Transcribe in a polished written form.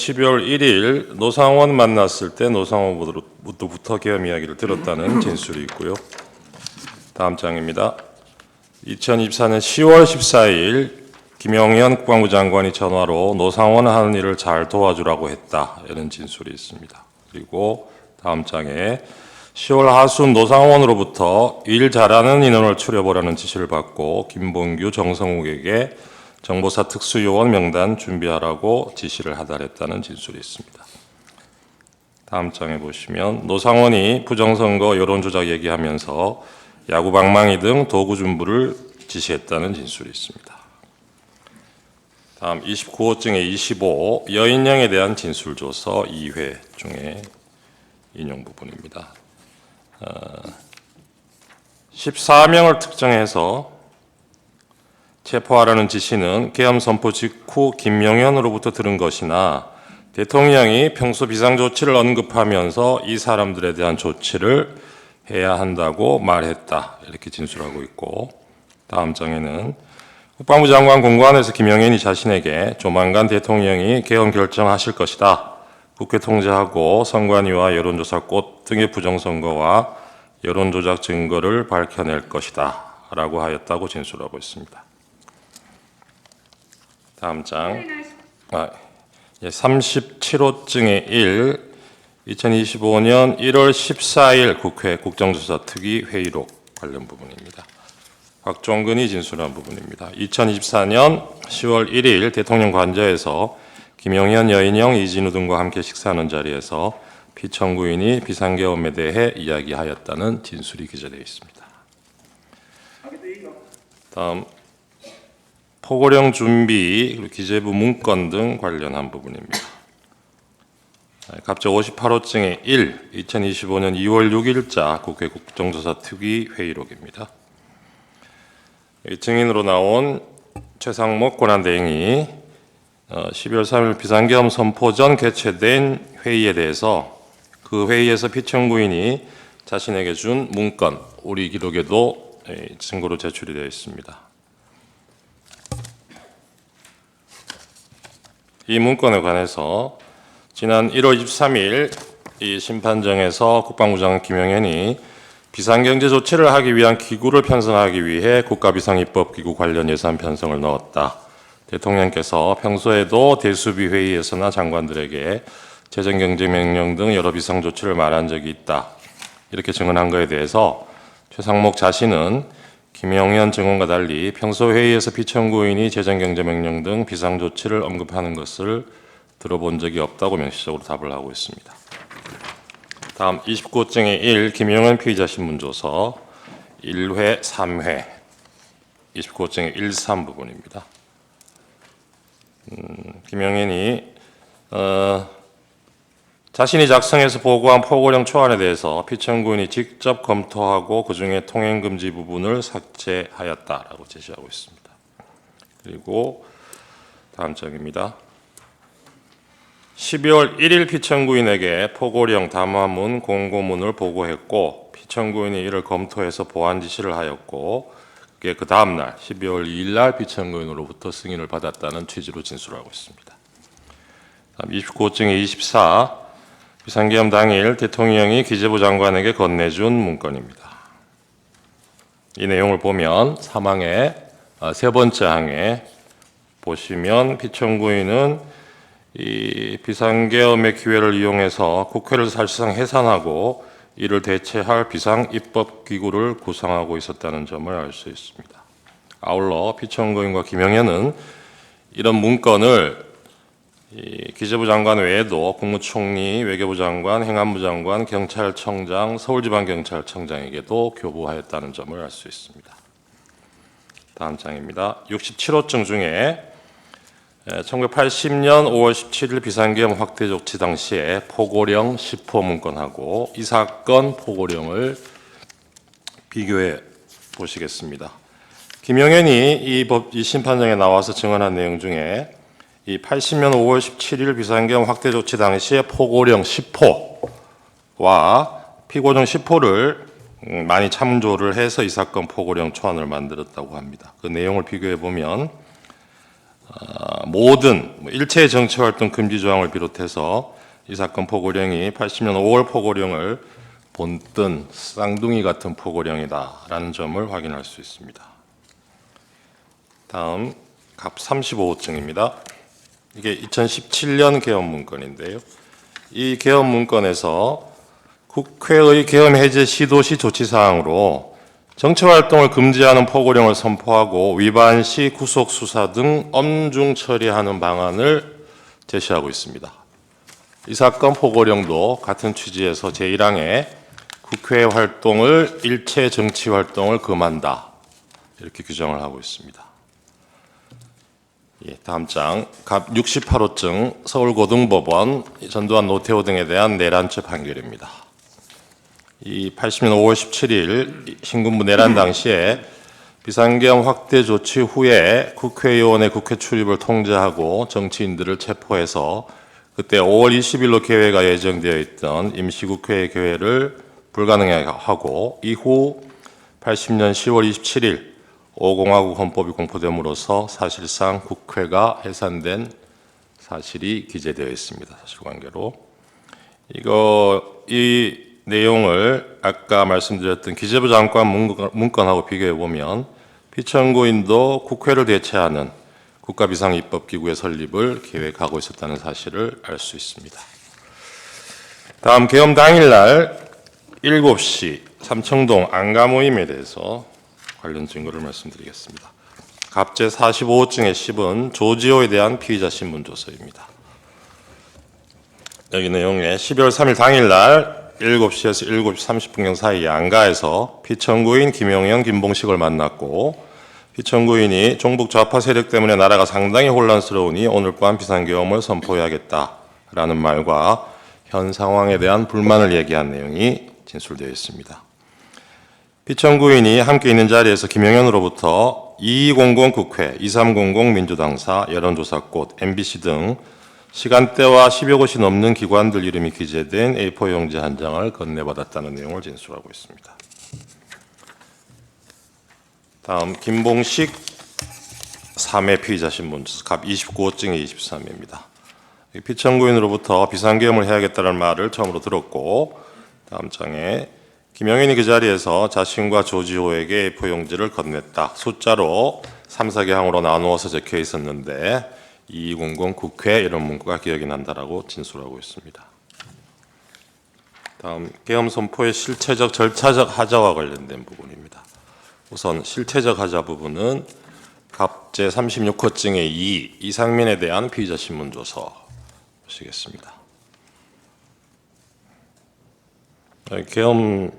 12월 1일 노상원 만났을 때 노상원부터 계엄 이야기를 들었다는 진술이 있고요. 다음 장입니다. 2024년 10월 14일 김영현 국방부 장관이 전화로 노상원 하는 일을 잘 도와주라고 했다, 이런 진술이 있습니다. 그리고 다음 장에 10월 하순 노상원으로부터 일 잘하는 인원을 추려보라는 지시를 받고 김봉규, 정성욱에게 정보사 특수요원 명단 준비하라고 지시를 하달했다는 진술이 있습니다. 다음 장에 보시면 노상원이 부정선거 여론조작 얘기하면서 야구방망이 등 도구 준비를 지시했다는 진술이 있습니다. 다음 29호증의 25 여인영에 대한 진술조서 2회 중에 인용 부분입니다. 14명을 특정해서 체포하라는 지시는 계엄 선포 직후 김영현으로부터 들은 것이나 대통령이 평소 비상조치를 언급하면서 이 사람들에 대한 조치를 해야 한다고 말했다, 이렇게 진술하고 있고, 다음 장에는 국방부 장관 공관에서 김영현이 자신에게 조만간 대통령이 계엄 결정하실 것이다, 국회 통제하고 선관위와 여론조사꽃 등의 부정선거와 여론조작 증거를 밝혀낼 것이다 라고 하였다고 진술하고 있습니다. 다음 장 37호증의 1 2025년 1월 14일 국회 국정조사 특위 회의록 관련 부분입니다. 박종근이 진술한 부분입니다. 2024년 10월 1일 대통령 관저에서 김영현, 여인영, 이진우 등과 함께 식사하는 자리에서 피청구인이 비상계엄에 대해 이야기하였다는 진술이 기재되어 있습니다. 다음 포고령 준비, 그리고 기재부 문건 등 관련한 부분입니다. 갑자 58호증의 1, 2025년 2월 6일자 국회 국정조사 특위 회의록입니다. 증인으로 나온 최상목 권한대행이 12월 3일 비상계엄 선포 전 개최된 회의에 대해서 그 회의에서 피청구인이 자신에게 준 문건, 우리 기록에도 증거로 제출이 되어 있습니다. 이 문건에 관해서 지난 1월 23일 이 심판정에서 국방부 장관 김영현이 비상경제 조치를 하기 위한 기구를 편성하기 위해 국가비상입법기구 관련 예산 편성을 넣었다. 대통령께서 평소에도 대수비 회의에서나 장관들에게 재정경제명령 등 여러 비상조치를 말한 적이 있다, 이렇게 증언한 것에 대해서 최상목 자신은 김영현 증언과 달리 평소 회의에서 피청구인이 재정경제명령 등 비상조치를 언급하는 것을 들어본 적이 없다고 명시적으로 답을 하고 있습니다. 다음 29호증의 1 김영현 피의자 신문조서 1회, 3회 29호증의 1, 3 부분입니다. 김영현이 자신이 작성해서 보고한 포고령 초안에 대해서 피청구인이 직접 검토하고 그중에 통행금지 부분을 삭제하였다라고 제시하고 있습니다. 그리고 다음 장입니다. 12월 1일 피청구인에게 포고령 담화문 공고문을 보고했고 피청구인이 이를 검토해서 보완 지시를 하였고 그게 그 다음 날 12월 2일 날 피청구인으로부터 승인을 받았다는 취지로 진술하고 있습니다. 29호증의 24 비상계엄 당일 대통령이 기재부 장관에게 건네준 문건입니다. 이 내용을 보면 사망의 세 번째 항에 보시면 피청구인은 이 비상계엄의 기회를 이용해서 국회를 사실상 해산하고 이를 대체할 비상입법기구를 구성하고 있었다는 점을 알 수 있습니다. 아울러 피청구인과 김영현은 이런 문건을 기재부 장관 외에도 국무총리, 외교부 장관, 행안부 장관, 경찰청장, 서울지방경찰청장에게도 교부하였다는 점을 알 수 있습니다. 다음 장입니다. 67호증 중에 1980년 5월 17일 비상계엄 확대 조치 당시에 포고령 10호 문건하고 이 사건 포고령을 비교해 보시겠습니다. 김영현이 이 심판정에 나와서 증언한 내용 중에 이 80년 5월 17일 비상계엄 확대 조치 당시에 포고령 10호와 피고령 10호를 많이 참조를 해서 이 사건 포고령 초안을 만들었다고 합니다. 그 내용을 비교해 보면 모든 일체 정치활동 금지 조항을 비롯해서 이 사건 포고령이 80년 5월 포고령을 본뜬 쌍둥이 같은 포고령이다라는 점을 확인할 수 있습니다. 다음 갑 35호증입니다. 이게 2017년 개헌 문건인데요. 이 개헌 문건에서 국회의 계엄 해제 시도시 조치 사항으로 정치활동을 금지하는 포고령을 선포하고 위반 시 구속 수사 등 엄중 처리하는 방안을 제시하고 있습니다. 이 사건 포고령도 같은 취지에서 제1항에 국회 활동을 일체 정치 활동을 금한다 이렇게 규정을 하고 있습니다. 다음 장 갑 68호증 서울고등법원 전두환 노태우 등에 대한 내란죄 판결입니다. 이 80년 5월 17일 신군부 내란 당시에 비상계엄 확대 조치 후에 국회의원의 국회 출입을 통제하고 정치인들을 체포해서 그때 5월 20일로 개회가 예정되어 있던 임시국회 개회를 불가능하게 하고 이후 80년 10월 27일 5공화국 헌법이 공포됨으로써 사실상 국회가 해산된 사실이 기재되어 있습니다. 사실관계로 이 내용을 아까 말씀드렸던 기재부 장관 문건하고 비교해 보면 피청구인도 국회를 대체하는 국가비상입법기구의 설립을 계획하고 있었다는 사실을 알 수 있습니다. 다음 계엄 당일날 7시 삼청동 안가 모임에 대해서 관련 증거를 말씀드리겠습니다. 갑제 45호증의 10은 조지호에 대한 피의자 신문조서입니다. 여기 내용에 12월 3일 당일날 7시에서 7시 30분경 사이 안가에서 피청구인 김용현, 김봉식을 만났고 피청구인이 종북 좌파 세력 때문에 나라가 상당히 혼란스러우니 오늘 밤 비상계엄을 선포해야겠다라는 말과 현 상황에 대한 불만을 얘기한 내용이 진술되어 있습니다. 피청구인이 함께 있는 자리에서 김용현으로부터 2200 국회, 2300 민주당사, 여론조사꽃, MBC 등 시간대와 10여 곳이 넘는 기관들 이름이 기재된 A4 용지 한 장을 건네받았다는 내용을 진술하고 있습니다. 다음 김봉식 3회 피의자 신문조서 갑 29호증의 23회입니다. 피청구인으로부터 비상계엄을 해야겠다는 말을 처음으로 들었고 다음 장에 김용현이 그 자리에서 자신과 조지호에게 A4 용지를 건넸다. 숫자로 3, 4개 항으로 나누어서 적혀 있었는데 2200 국회 이런 문구가 기억이 난다라고 진술하고 있습니다. 다음 계엄 선포의 실체적 절차적 하자와 관련된 부분입니다. 우선 실체적 하자 부분은 갑제 36호증의 2 이상민에 대한 피의자 신문조서 보시겠습니다. 계엄